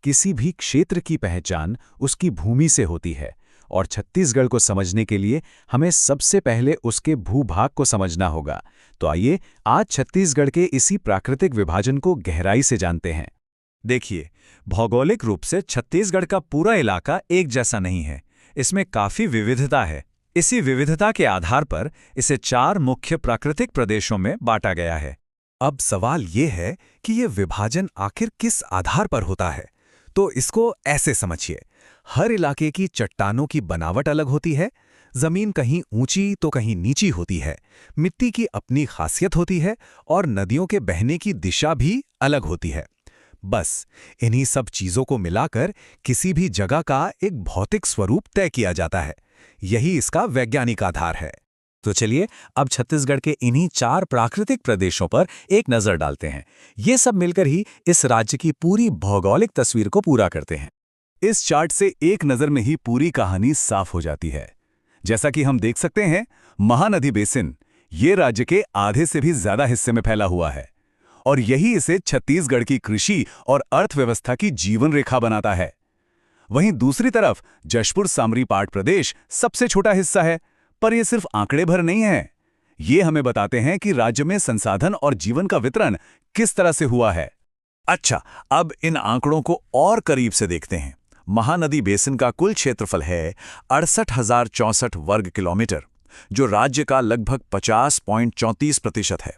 किसी भी क्षेत्र की पहचान उसकी भूमि से होती है और छत्तीसगढ़ को समझने के लिए हमें सबसे पहले उसके भूभाग को समझना होगा। तो आइए आज छत्तीसगढ़ के इसी प्राकृतिक विभाजन को गहराई से जानते हैं। देखिए, भौगोलिक रूप से छत्तीसगढ़ का पूरा इलाका एक जैसा नहीं है। इसमें काफी विविधता है। इसी विविधता के आधार पर इसे 4 मुख्य प्राकृतिक प्रदेशों में बांटा गया है। अब सवाल ये है कि ये विभाजन आखिर किस आधार पर होता है। तो इसको ऐसे समझिए, हर इलाके की चट्टानों की बनावट अलग होती है, जमीन कहीं ऊंची तो कहीं नीची होती है, मिट्टी की अपनी खासियत होती है और नदियों के बहने की दिशा भी अलग होती है। बस इन्हीं सब चीजों को मिलाकर किसी भी जगह का एक भौतिक स्वरूप तय किया जाता है। यही इसका वैज्ञानिक आधार है। तो चलिए अब छत्तीसगढ़ के इन्हीं 4 प्राकृतिक प्रदेशों पर एक नजर डालते हैं। ये सब मिलकर ही इस राज्य की पूरी भौगोलिक तस्वीर को पूरा करते हैं। इस चार्ट से एक नज़र में ही पूरी कहानी साफ हो जाती है। जैसा कि हम देख सकते हैं, महानदी बेसिन ये राज्य के आधे से भी ज्यादा हिस्से में फैला हुआ है और यही इसे छत्तीसगढ़ की कृषि और अर्थव्यवस्था की जीवन रेखा बनाता है। वहीं दूसरी तरफ जशपुर सामरी पाट प्रदेश सबसे छोटा हिस्सा है, पर यह सिर्फ आंकड़े भर नहीं है। ये हमें बताते हैं कि राज्य में संसाधन और जीवन का वितरण किस तरह से हुआ है। अच्छा, अब इन आंकड़ों को और करीब से देखते हैं। महानदी बेसिन का कुल क्षेत्रफल है 68,064 वर्ग किलोमीटर, जो राज्य का लगभग 50.34% है।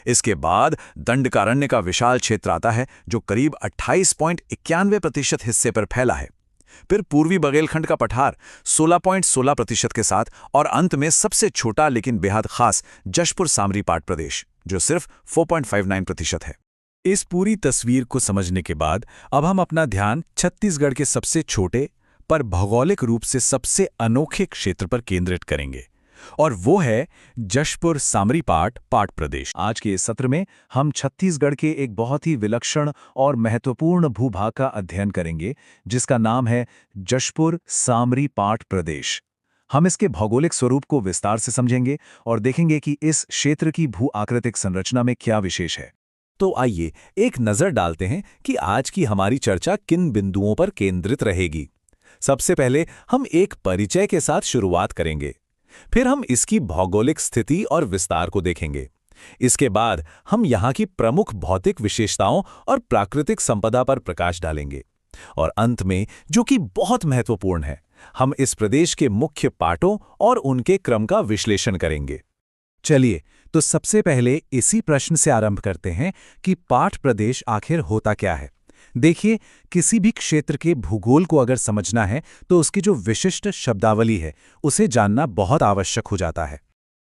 इसके बाद दंडकारण्य का विशाल क्षेत्र आता है, जो करीब 28.91% हिस्से पर फैला है। फिर पूर्वी बघेलखंड का पठार 16.16% के साथ, और अंत में सबसे छोटा लेकिन बेहद खास जशपुर सामरी पाट प्रदेश, जो सिर्फ 4.59% है। इस पूरी तस्वीर को समझने के बाद अब हम अपना ध्यान छत्तीसगढ़ के सबसे छोटे पर भौगोलिक रूप से सबसे अनोखे क्षेत्र पर केंद्रित करेंगे, और वो है जशपुर सामरी पाट प्रदेश। आज के इस सत्र में हम छत्तीसगढ़ के एक बहुत ही विलक्षण और महत्वपूर्ण भूभाग का अध्ययन करेंगे, जिसका नाम है जशपुर सामरी पाट प्रदेश। हम इसके भौगोलिक स्वरूप को विस्तार से समझेंगे और देखेंगे कि इस क्षेत्र की भू आकृतिक संरचना में क्या विशेष है। तो आइए एक नजर डालते हैं कि आज की हमारी चर्चा किन बिंदुओं पर केंद्रित रहेगी। सबसे पहले हम एक परिचय के साथ शुरुआत करेंगे। फिर हम इसकी भौगोलिक स्थिति और विस्तार को देखेंगे। इसके बाद हम यहाँ की प्रमुख भौतिक विशेषताओं और प्राकृतिक संपदा पर प्रकाश डालेंगे। और अंत में, जो कि बहुत महत्वपूर्ण है, हम इस प्रदेश के मुख्य पाटों और उनके क्रम का विश्लेषण करेंगे। चलिए, तो सबसे पहले इसी प्रश्न से आरंभ करते हैं कि पाट प्रदेश आखिर होता क्या है। देखिए, किसी भी क्षेत्र के भूगोल को अगर समझना है तो उसकी जो विशिष्ट शब्दावली है उसे जानना बहुत आवश्यक हो जाता है।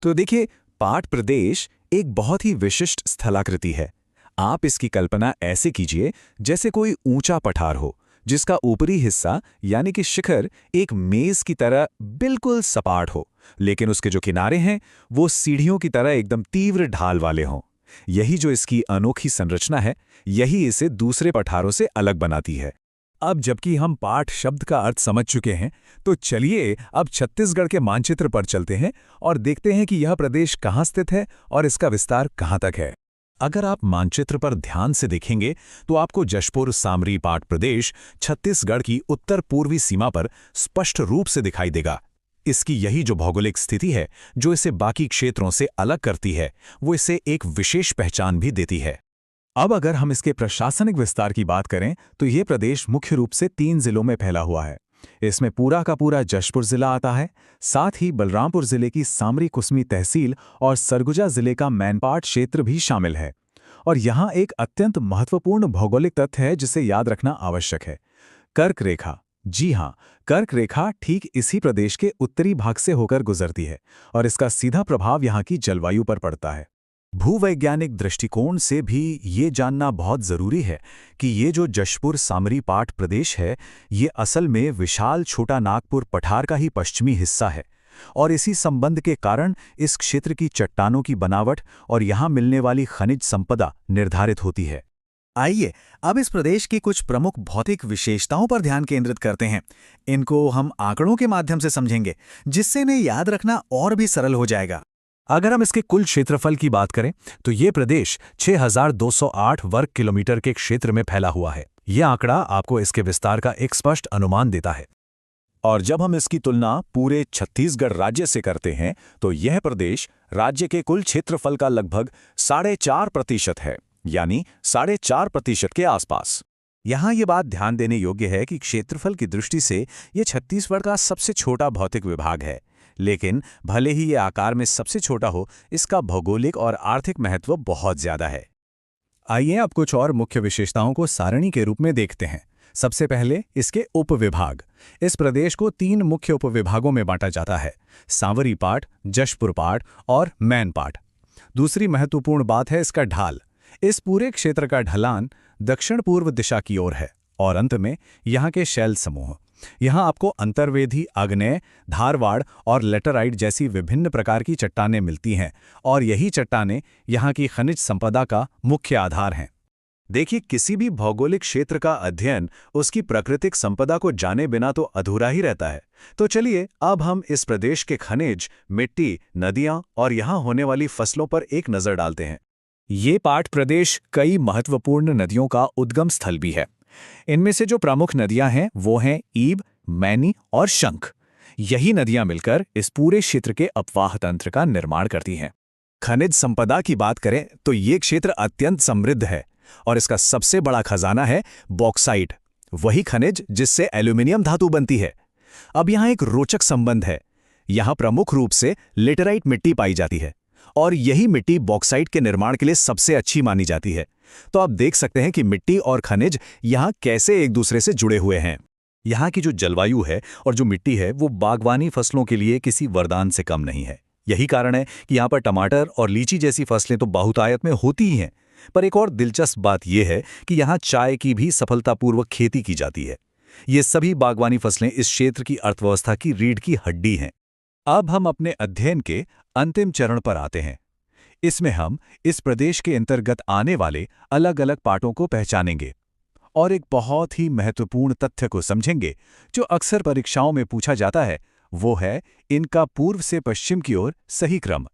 तो देखिए, पाट प्रदेश एक बहुत ही विशिष्ट स्थलाकृति है। आप इसकी कल्पना ऐसे कीजिए जैसे कोई ऊंचा पठार हो, जिसका ऊपरी हिस्सा यानी कि शिखर एक मेज की तरह बिल्कुल सपाट हो, लेकिन उसके जो किनारे हैं वो सीढ़ियों की तरह एकदम तीव्र ढाल वाले हों। यही जो इसकी अनोखी संरचना है, यही इसे दूसरे पठारों से अलग बनाती है। अब जबकि हम पाट शब्द का अर्थ समझ चुके हैं, तो चलिए अब छत्तीसगढ़ के मानचित्र पर चलते हैं और देखते हैं कि यह प्रदेश कहाँ स्थित है और इसका विस्तार कहाँ तक है। अगर आप मानचित्र पर ध्यान से देखेंगे तो आपको जशपुर सामरी पाट प्रदेश छत्तीसगढ़ की उत्तर पूर्वी सीमा पर स्पष्ट रूप से दिखाई देगा। इसकी यही जो भौगोलिक स्थिति है, जो इसे बाकी क्षेत्रों से अलग करती है, वो इसे एक विशेष पहचान भी देती है। अब अगर हम इसके प्रशासनिक विस्तार की बात करें तो ये प्रदेश मुख्य रूप से 3 जिलों में फैला हुआ है। इसमें पूरा का पूरा जशपुर जिला आता है, साथ ही बलरामपुर जिले की सामरी कुसमी तहसील और सरगुजा जिले का मैनपाट क्षेत्र भी शामिल है। और यहाँ एक अत्यंत महत्वपूर्ण भौगोलिक तथ्य है जिसे याद रखना आवश्यक है, कर्क रेखा। जी हाँ, कर्क रेखा ठीक इसी प्रदेश के उत्तरी भाग से होकर गुजरती है और इसका सीधा प्रभाव यहाँ की जलवायु पर पड़ता है। भूवैज्ञानिक दृष्टिकोण से भी ये जानना बहुत जरूरी है कि ये जो जशपुर सामरी पाट प्रदेश है, ये असल में विशाल छोटा नागपुर पठार का ही पश्चिमी हिस्सा है और इसी संबंध के कारण इस क्षेत्र की चट्टानों की बनावट और यहाँ मिलने वाली खनिज संपदा निर्धारित होती है। आइए अब इस प्रदेश की कुछ प्रमुख भौतिक विशेषताओं पर ध्यान केंद्रित करते हैं। इनको हम आंकड़ों के माध्यम से समझेंगे, जिससे इन्हें याद रखना और भी सरल हो जाएगा। अगर हम इसके कुल क्षेत्रफल की बात करें तो ये प्रदेश 6,208 वर्ग किलोमीटर के क्षेत्र में फैला हुआ है। ये आंकड़ा आपको इसके विस्तार का एक स्पष्ट अनुमान देता है। और जब हम इसकी तुलना पूरे छत्तीसगढ़ राज्य से करते हैं तो यह प्रदेश राज्य के कुल क्षेत्रफल का लगभग 4.5% है, यानी 4.5% के आसपास। यहाँ ये बात ध्यान देने योग्य है कि क्षेत्रफल की दृष्टि से ये छत्तीसगढ़ का सबसे छोटा भौतिक विभाग है, लेकिन भले ही ये आकार में सबसे छोटा हो, इसका भौगोलिक और आर्थिक महत्व बहुत ज्यादा है। आइए अब कुछ और मुख्य विशेषताओं को सारणी के रूप में देखते हैं। सबसे पहले इसके उपविभाग। इस प्रदेश को 3 मुख्य उपविभागों में बांटा जाता है: सांवरी पाट, जशपुर पाट और मैन पाट। दूसरी महत्वपूर्ण बात है इसका ढाल। इस पूरे क्षेत्र का ढलान दक्षिण पूर्व दिशा की ओर है। और अंत में यहाँ के शैल समूह। यहाँ आपको अंतर्वेदी, आग्नेय, धारवाड़ और लेटराइट जैसी विभिन्न प्रकार की चट्टानें मिलती हैं, और यही चट्टानें यहाँ की खनिज संपदा का मुख्य आधार हैं। देखिए, किसी भी भौगोलिक क्षेत्र का अध्ययन उसकी प्राकृतिक संपदा को जाने बिना तो अधूरा ही रहता है। तो चलिए अब हम इस प्रदेश के खनिज, मिट्टी, नदियां और यहाँ होने वाली फसलों पर एक नजर डालते हैं। ये पाट प्रदेश कई महत्वपूर्ण नदियों का उद्गम स्थल भी है। इनमें से जो प्रमुख नदियां हैं वो हैं ईब, मैनी और शंख। यही नदियां मिलकर इस पूरे क्षेत्र के अपवाह तंत्र का निर्माण करती हैं। खनिज संपदा की बात करें तो ये क्षेत्र अत्यंत समृद्ध है और इसका सबसे बड़ा खजाना है बॉक्साइट, वही खनिज जिससे एल्यूमिनियम धातु बनती है। अब यहाँ एक रोचक संबंध है। यहाँ प्रमुख रूप से लेटेराइट मिट्टी पाई जाती है और यही मिट्टी बॉक्साइट के निर्माण के लिए सबसे अच्छी मानी जाती है। तो आप देख सकते हैं कि मिट्टी और खनिज यहाँ कैसे एक दूसरे से जुड़े हुए हैं। यहाँ की जो जलवायु है और जो मिट्टी है वो बागवानी फसलों के लिए किसी वरदान से कम नहीं है। यही कारण है कि यहाँ पर टमाटर और लीची जैसी फसलें तो बहुतायत में होती ही हैं। पर एक और दिलचस्प बात यह है कि यहाँ चाय की भी सफलतापूर्वक खेती की जाती है। ये सभी बागवानी फसलें इस क्षेत्र की अर्थव्यवस्था की रीढ़ की हड्डी हैं। अब हम अपने अध्ययन के अंतिम चरण पर आते हैं। इसमें हम इस प्रदेश के अंतर्गत आने वाले अलग अलग पाटों को पहचानेंगे और एक बहुत ही महत्वपूर्ण तथ्य को समझेंगे जो अक्सर परीक्षाओं में पूछा जाता है, वो है इनका पूर्व से पश्चिम की ओर सही क्रम।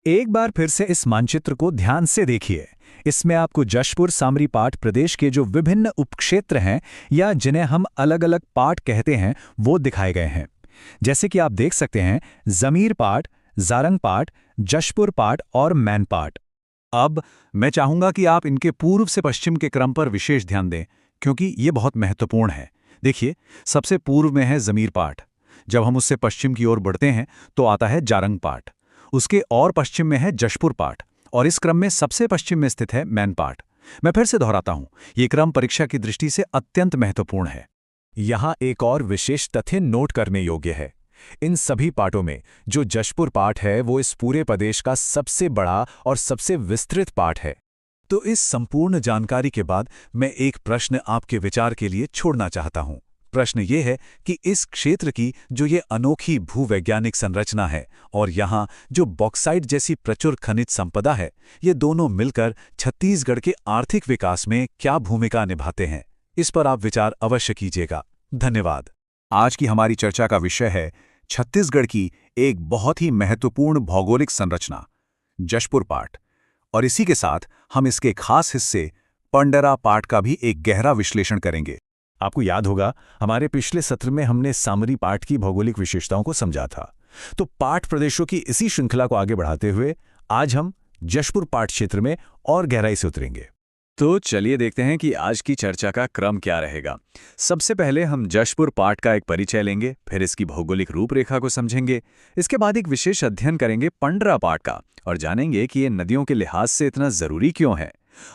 एक बार फिर से इस मानचित्र को ध्यान से देखिए। इसमें आपको जशपुर सामरी पाट प्रदेश के जो विभिन्न उपक्षेत्र हैं या जिन्हें हम अलग अलग पाट कहते हैं वो दिखाए गए हैं। जैसे कि आप देख सकते हैं जमीर पाट, जारंग पाट, जशपुर पाट और मैन पाट। अब मैं चाहूंगा कि आप इनके पूर्व से पश्चिम के क्रम पर विशेष ध्यान दें, क्योंकि ये बहुत महत्वपूर्ण है। देखिए, सबसे पूर्व में है जमीर पाट। जब हम उससे पश्चिम की ओर बढ़ते हैं तो आता है जारंग पाट। उसके और पश्चिम में है जशपुर पाट और इस क्रम में सबसे पश्चिम में स्थित है मैन पाट। मैं फिर से दोहराता हूं, ये क्रम परीक्षा की दृष्टि से अत्यंत महत्वपूर्ण है। यहाँ एक और विशेष तथ्य नोट करने योग्य है। इन सभी पाटों में जो जशपुर पाट है वो इस पूरे प्रदेश का सबसे बड़ा और सबसे विस्तृत पाट है। तो इस संपूर्ण जानकारी के बाद मैं एक प्रश्न आपके विचार के लिए छोड़ना चाहता हूं। प्रश्न ये है कि इस क्षेत्र की जो ये अनोखी भूवैज्ञानिक संरचना है और यहाँ जो बॉक्साइट जैसी प्रचुर खनिज संपदा है, ये दोनों मिलकर छत्तीसगढ़ के आर्थिक विकास में क्या भूमिका निभाते हैं, इस पर आप विचार अवश्य कीजिएगा। धन्यवाद। आज की हमारी चर्चा का विषय है छत्तीसगढ़ की एक बहुत ही महत्वपूर्ण भौगोलिक संरचना, जशपुर पाट। और इसी के साथ हम इसके खास हिस्से पंडरा पाट का भी एक गहरा विश्लेषण करेंगे। आपको याद होगा, हमारे पिछले सत्र में हमने सामरी पाट की भौगोलिक विशेषताओं को समझा था। तो पाट प्रदेशों की इसी श्रृंखला को आगे बढ़ाते हुए आज हम जशपुर पाट क्षेत्र में और गहराई से उतरेंगे। तो चलिए देखते हैं कि आज की चर्चा का क्रम क्या रहेगा। सबसे पहले हम जशपुर पाट का एक परिचय लेंगे, फिर इसकी भौगोलिक रूपरेखा को समझेंगे। इसके बाद एक विशेष अध्ययन करेंगे पंडरा पाट का और जानेंगे कि ये नदियों के लिहाज से इतना जरूरी क्यों है।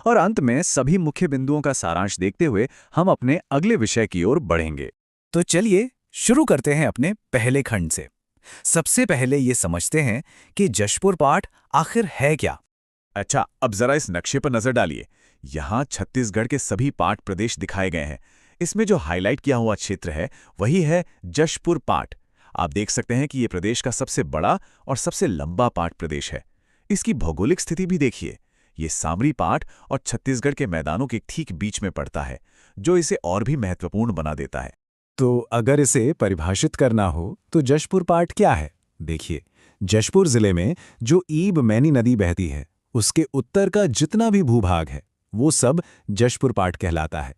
और अंत में सभी मुख्य बिंदुओं का सारांश देखते हुए हम अपने अगले विषय की ओर बढ़ेंगे। तो चलिए शुरू करते हैं अपने पहले खंड से। सबसे पहले ये समझते हैं कि जशपुर पाट आखिर है क्या। अच्छा, अब जरा इस नक्शे पर नजर डालिए। यहाँ छत्तीसगढ़ के सभी पाट प्रदेश दिखाए गए हैं। इसमें जो हाईलाइट किया हुआ क्षेत्र है वही है जशपुर पाट। आप देख सकते हैं कि ये प्रदेश का सबसे बड़ा और सबसे लंबा पाट प्रदेश है। इसकी भौगोलिक स्थिति भी देखिए। ये सामरी पाट और छत्तीसगढ़ के मैदानों के ठीक बीच में पड़ता है, जो इसे और भी महत्वपूर्ण बना देता है। तो अगर इसे परिभाषित करना हो तो जशपुर पाट क्या है? देखिए, जशपुर जिले में जो ईब मैनी नदी बहती है उसके उत्तर का जितना भी भूभाग है वो सब जशपुर पाट कहलाता है।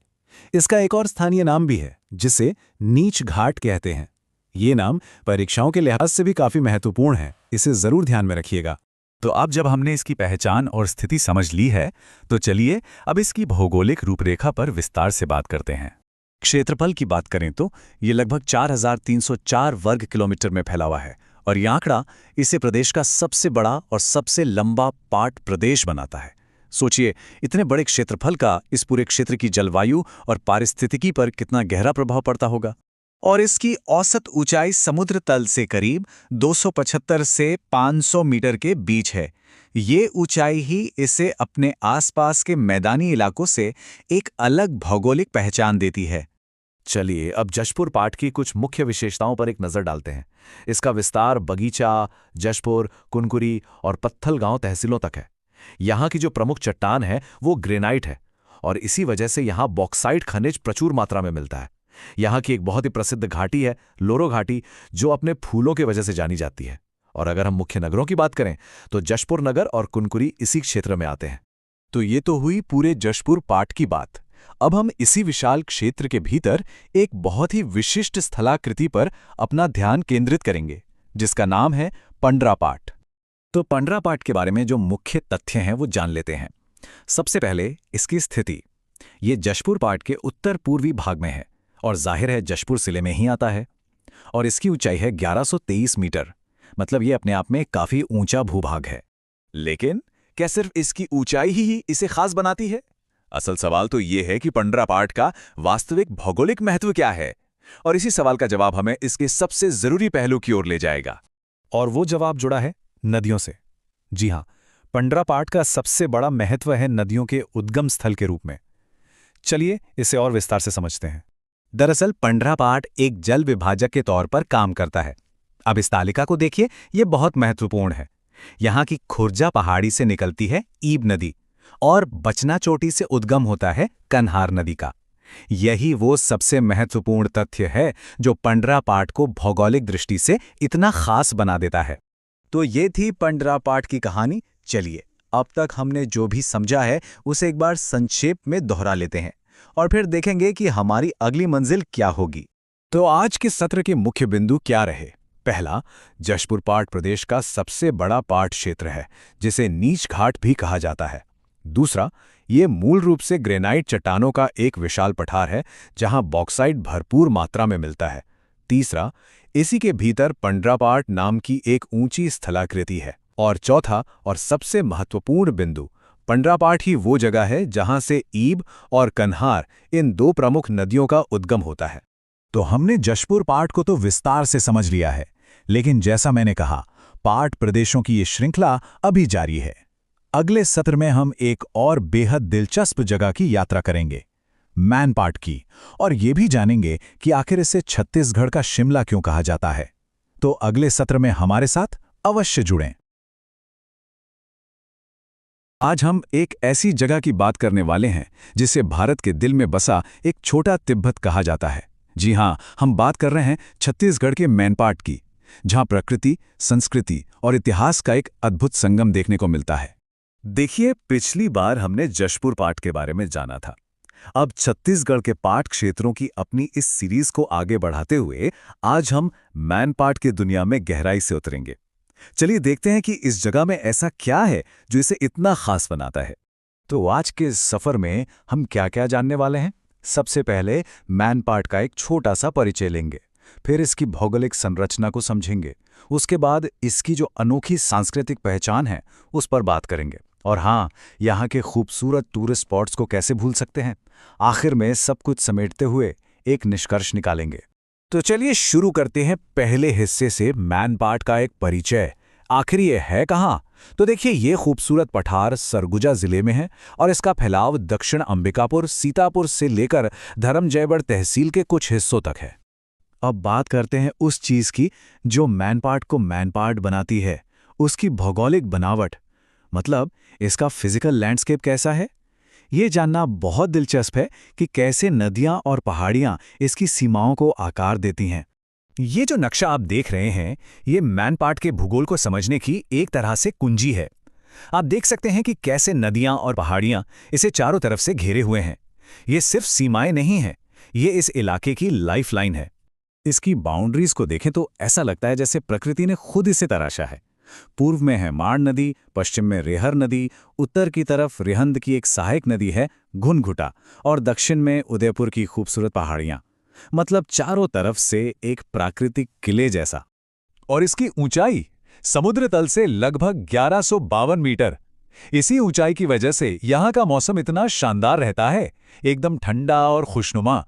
इसका एक और स्थानीय नाम भी है जिसे नीच घाट कहते हैं। ये नाम परीक्षाओं के लिहाज से भी काफी महत्वपूर्ण है, इसे जरूर ध्यान में रखिएगा। तो अब जब हमने इसकी पहचान और स्थिति समझ ली है, तो चलिए अब इसकी भौगोलिक रूपरेखा पर विस्तार से बात करते हैं। क्षेत्रफल की बात करें तो ये लगभग 4,304 वर्ग किलोमीटर में फैला हुआ है और ये आंकड़ा इसे प्रदेश का सबसे बड़ा और सबसे लंबा पाट प्रदेश बनाता है। सोचिए, इतने बड़े क्षेत्रफल का इस पूरे क्षेत्र की जलवायु और पारिस्थितिकी पर कितना गहरा प्रभाव पड़ता होगा। और इसकी औसत ऊंचाई समुद्र तल से करीब 275 से 500 मीटर के बीच है। ये ऊंचाई ही इसे अपने आसपास के मैदानी इलाकों से एक अलग भौगोलिक पहचान देती है। चलिए अब जशपुर पाट की कुछ मुख्य विशेषताओं पर एक नज़र डालते हैं। इसका विस्तार बगीचा, जशपुर, कुनकुरी और पत्थलगांव तहसीलों तक है। यहाँ की जो प्रमुख चट्टान है वो ग्रेनाइट है और इसी वजह से यहाँ बॉक्साइट खनिज प्रचुर मात्रा में मिलता है। यहाँ की एक बहुत ही प्रसिद्ध घाटी है लोरो घाटी, जो अपने फूलों की वजह से जानी जाती है। और अगर हम मुख्य नगरों की बात करें तो जशपुर नगर और कुनकुरी इसी क्षेत्र में आते हैं। तो ये तो हुई पूरे जशपुर पाट की बात। अब हम इसी विशाल क्षेत्र के भीतर एक बहुत ही विशिष्ट स्थलाकृति पर अपना ध्यान केंद्रित करेंगे, जिसका नाम है पंडरा पाट। तो पंडरा पाट के बारे में जो मुख्य तथ्य हैं वो जान लेते हैं। सबसे पहले इसकी स्थिति। ये जशपुर पाट के उत्तर पूर्वी भाग में है और जाहिर है जशपुर जिले में ही आता है। और इसकी ऊंचाई है 1123 मीटर, मतलब ये अपने आप में काफी ऊंचा भूभाग है। लेकिन क्या सिर्फ इसकी ऊंचाई ही इसे खास बनाती है? असल सवाल तो ये है कि पंडरा पाट का वास्तविक भौगोलिक महत्व क्या है, और इसी सवाल का जवाब हमें इसके सबसे जरूरी पहलू की ओर ले जाएगा। और वो जवाब जुड़ा है नदियों से। जी हां, पंडरा पाट का सबसे बड़ा महत्व है नदियों के उद्गम स्थल के रूप में। चलिए इसे और विस्तार से समझते हैं। दरअसल पंडरा पाट एक जल विभाजक के तौर पर काम करता है। अब इस तालिका को देखिए, यह बहुत महत्वपूर्ण है। यहाँ की खुर्जा पहाड़ी से निकलती है ईब नदी और बचना चोटी से उद्गम होता है कन्हार नदी का। यही वो सबसे महत्वपूर्ण तथ्य है जो पंडरा पाट को भौगोलिक दृष्टि से इतना खास बना देता है। तो ये थी पंडरा पाट की कहानी। चलिए अब तक हमने जो भी समझा है उसे एक बार संक्षेप में दोहरा लेते हैं और फिर देखेंगे कि हमारी अगली मंजिल क्या होगी। तो आज के सत्र के मुख्य बिंदु क्या रहे? पहला, जशपुर पाट प्रदेश का सबसे बड़ा पाट क्षेत्र है जिसे नीच घाट भी कहा जाता है। दूसरा, ये मूल रूप से ग्रेनाइट चट्टानों का एक विशाल पठार है जहां बॉक्साइट भरपूर मात्रा में मिलता है। तीसरा, इसी के भीतर पंडरा पाट नाम की एक ऊंची स्थलाकृति है। और चौथा और सबसे महत्वपूर्ण बिंदु, पंडरा पाट ही वो जगह है जहां से ईब और कन्हार इन दो प्रमुख नदियों का उद्गम होता है। तो हमने जशपुर पाट को तो विस्तार से समझ लिया है, लेकिन जैसा मैंने कहा, पाट प्रदेशों की ये श्रृंखला अभी जारी है। अगले सत्र में हम एक और बेहद दिलचस्प जगह की यात्रा करेंगे, मैनपाट की, और ये भी जानेंगे कि आखिर इसे छत्तीसगढ़ का शिमला क्यों कहा जाता है। तो अगले सत्र में हमारे साथ अवश्य जुड़ें। आज हम एक ऐसी जगह की बात करने वाले हैं जिसे भारत के दिल में बसा एक छोटा तिब्बत कहा जाता है। जी हां, हम बात कर रहे हैं छत्तीसगढ़ के मैनपाट की, जहां प्रकृति, संस्कृति और इतिहास का एक अद्भुत संगम देखने को मिलता है। देखिए, पिछली बार हमने जशपुर पाट के बारे में जाना था। अब छत्तीसगढ़ के पाट क्षेत्रों की अपनी इस सीरीज को आगे बढ़ाते हुए आज हम मैनपाट की दुनिया में गहराई से उतरेंगे। चलिए देखते हैं कि इस जगह में ऐसा क्या है जो इसे इतना खास बनाता है। तो आज के इस सफर में हम क्या क्या जानने वाले हैं? सबसे पहले मैनपाट का एक छोटा सा परिचय लेंगे, फिर इसकी भौगोलिक संरचना को समझेंगे, उसके बाद इसकी जो अनोखी सांस्कृतिक पहचान है उस पर बात करेंगे, और हाँ, यहाँ के खूबसूरत टूरिस्ट स्पॉट्स को कैसे भूल सकते हैं। आखिर में सब कुछ समेटते हुए एक निष्कर्ष निकालेंगे। तो चलिए शुरू करते हैं पहले हिस्से से, मैनपाट का एक परिचय। आखिर ये है कहाँ? तो देखिए, ये खूबसूरत पठार सरगुजा जिले में है और इसका फैलाव दक्षिण अंबिकापुर, सीतापुर से लेकर धरमजयगढ़ तहसील के कुछ हिस्सों तक है। अब बात करते हैं उस चीज की जो मैनपाट को मैनपाट बनाती है, उसकी भौगोलिक बनावट, मतलब इसका फिजिकल लैंडस्केप कैसा है। ये जानना बहुत दिलचस्प है कि कैसे नदियां और पहाड़ियां इसकी सीमाओं को आकार देती हैं। ये जो नक्शा आप देख रहे हैं, ये मैनपाट के भूगोल को समझने की एक तरह से कुंजी है। आप देख सकते हैं कि कैसे नदियां और पहाड़ियां इसे चारों तरफ से घेरे हुए हैं। ये सिर्फ सीमाएं नहीं हैं, ये इस इलाके की लाइफलाइन है। इसकी बाउंड्रीज को देखें तो ऐसा लगता है जैसे प्रकृति ने खुद इसे तराशा है। पूर्व में है माण नदी, पश्चिम में रेहर नदी, उत्तर की तरफ रिहंद की एक सहायक नदी है घुनघुटा, और दक्षिण में उदयपुर की खूबसूरत पहाड़ियां। मतलब चारों तरफ से एक प्राकृतिक किले जैसा। और इसकी ऊंचाई समुद्र तल से लगभग 1152 मीटर। इसी ऊंचाई की वजह से यहाँ का मौसम इतना शानदार रहता है, एकदम ठंडा और खुशनुमा।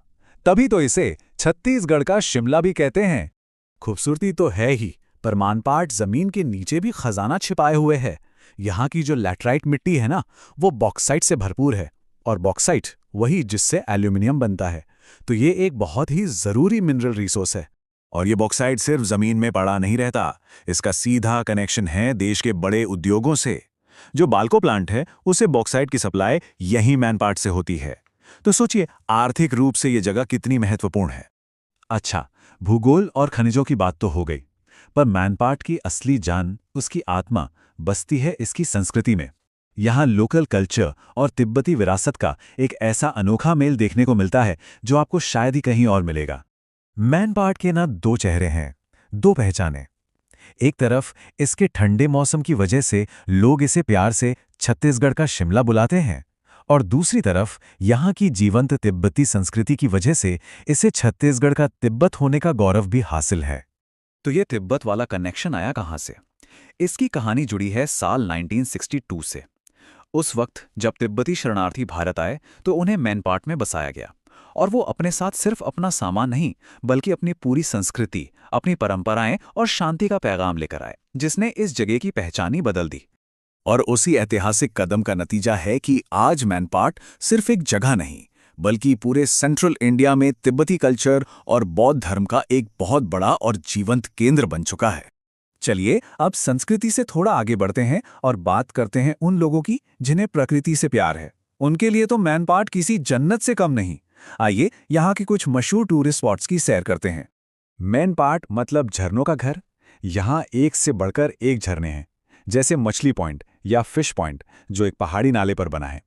तभी तो इसे छत्तीसगढ़ का शिमला भी कहते हैं। खूबसूरती तो है ही, पर मानपाट जमीन के नीचे भी खजाना छिपाए हुए है। यहाँ की जो लैटराइट मिट्टी है ना, वो बॉक्साइट से भरपूर है, और बॉक्साइट वही जिससे एल्यूमिनियम बनता है। तो ये एक बहुत ही जरूरी मिनरल रिसोर्स है। और ये बॉक्साइट सिर्फ जमीन में पड़ा नहीं रहता, इसका सीधा कनेक्शन है देश के बड़े उद्योगों से। जो बाल्को प्लांट है, उसे बॉक्साइट की सप्लाई यही मैनपाट से होती है। तो सोचिए आर्थिक रूप से ये जगह कितनी महत्वपूर्ण है। अच्छा, भूगोल और खनिजों की बात तो हो गई, पर मैनपाट की असली जान, उसकी आत्मा बसती है इसकी संस्कृति में। यहाँ लोकल कल्चर और तिब्बती विरासत का एक ऐसा अनोखा मेल देखने को मिलता है जो आपको शायद ही कहीं और मिलेगा। मैनपाट के ना दो चेहरे हैं, दो पहचानें। एक तरफ इसके ठंडे मौसम की वजह से लोग इसे प्यार से छत्तीसगढ़ का शिमला बुलाते हैं, और दूसरी तरफ यहाँ की जीवंत तिब्बती संस्कृति की वजह से इसे छत्तीसगढ़ का तिब्बत होने का गौरव भी हासिल है। तो ये तिब्बत वाला कनेक्शन आया कहाँ से? इसकी कहानी जुड़ी है साल 1962 से। उस वक्त जब तिब्बती शरणार्थी भारत आए तो उन्हें मैनपाट में बसाया गया, और वो अपने साथ सिर्फ अपना सामान नहीं, बल्कि अपनी पूरी संस्कृति, अपनी परंपराएं और शांति का पैगाम लेकर आए, जिसने इस जगह की पहचान ही बदल दी। और उसी ऐतिहासिक कदम का नतीजा है कि आज मैनपाट सिर्फ एक जगह नहीं, बल्कि पूरे सेंट्रल इंडिया में तिब्बती कल्चर और बौद्ध धर्म का एक बहुत बड़ा और जीवंत केंद्र बन चुका है। चलिए अब संस्कृति से थोड़ा आगे बढ़ते हैं और बात करते हैं उन लोगों की जिन्हें प्रकृति से प्यार है। उनके लिए तो मैनपाट किसी जन्नत से कम नहीं। आइए यहाँ की कुछ मशहूर टूरिस्ट स्पॉट्स की सैर करते हैं। मैनपाट मतलब झरनों का घर। यहाँ एक से बढ़कर एक झरने हैं, जैसे मछली पॉइंट या फिश पॉइंट जो एक पहाड़ी नाले पर बना है।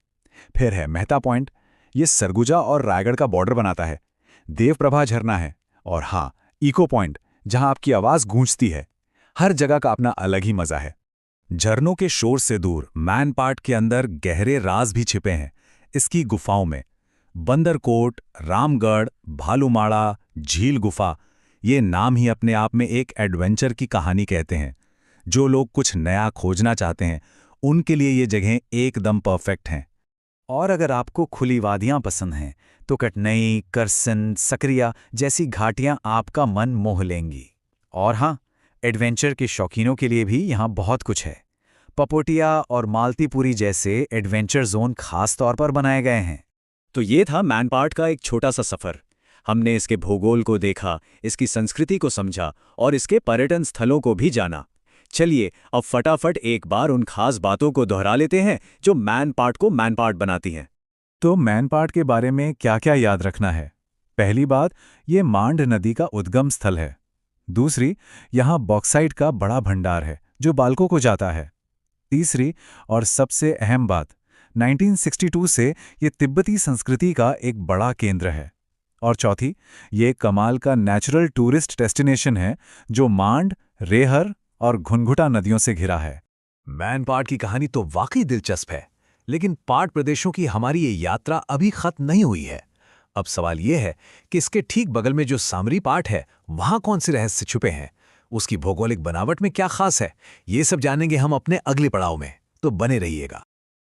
फिर है मेहता पॉइंट, ये सरगुजा और रायगढ़ का बॉर्डर बनाता है। देवप्रभा झरना है, और हाँ, इको पॉइंट जहाँ आपकी आवाज़ गूंजती है। हर जगह का अपना अलग ही मजा है। झरनों के शोर से दूर मैनपाट के अंदर गहरे राज भी छिपे हैं। इसकी गुफाओं में बंदरकोट, रामगढ़, भालूमाड़ा, झील गुफा, ये नाम ही अपने आप में एक एडवेंचर की कहानी कहते हैं। जो लोग कुछ नया खोजना चाहते हैं, उनके लिए ये जगहें एकदम परफेक्ट हैं। और अगर आपको खुली वादियां पसंद हैं, तो कटनई, करसन, सकरिया जैसी घाटियां आपका मन मोह लेंगी। और हाँ, एडवेंचर के शौकीनों के लिए भी यहाँ बहुत कुछ है। पपोटिया और मालतीपुरी जैसे एडवेंचर जोन खास तौर पर बनाए गए हैं। तो ये था मैनपाट का एक छोटा सा सफ़र। हमने इसके भूगोल को देखा, इसकी संस्कृति को समझा और इसके पर्यटन स्थलों को भी जाना। चलिए अब फटाफट एक बार उन खास बातों को दोहरा लेते हैं जो मैनपाट को मैनपाट बनाती हैं। तो मैनपाट के बारे में क्या क्या याद रखना है? पहली बात, ये मांड नदी का उद्गम स्थल है। दूसरी, यहाँ बॉक्साइट का बड़ा भंडार है जो बाल्को को जाता है। तीसरी और सबसे अहम बात, 1962 से ये तिब्बती संस्कृति का एक बड़ा केंद्र है। और चौथी, ये कमाल का नेचुरल टूरिस्ट डेस्टिनेशन है जो मांड, रेहर और घुनघुटा नदियों से घिरा है। मैनपाट की कहानी तो वाकई दिलचस्प है, लेकिन पाट प्रदेशों की हमारी ये यात्रा अभी खत्म नहीं हुई है। अब सवाल ये है कि इसके ठीक बगल में जो सामरी पाट है, वहां कौन से रहस्य छुपे हैं, उसकी भौगोलिक बनावट में क्या खास है, ये सब जानेंगे हम अपने अगले पड़ाव में। तो बने रहिएगा।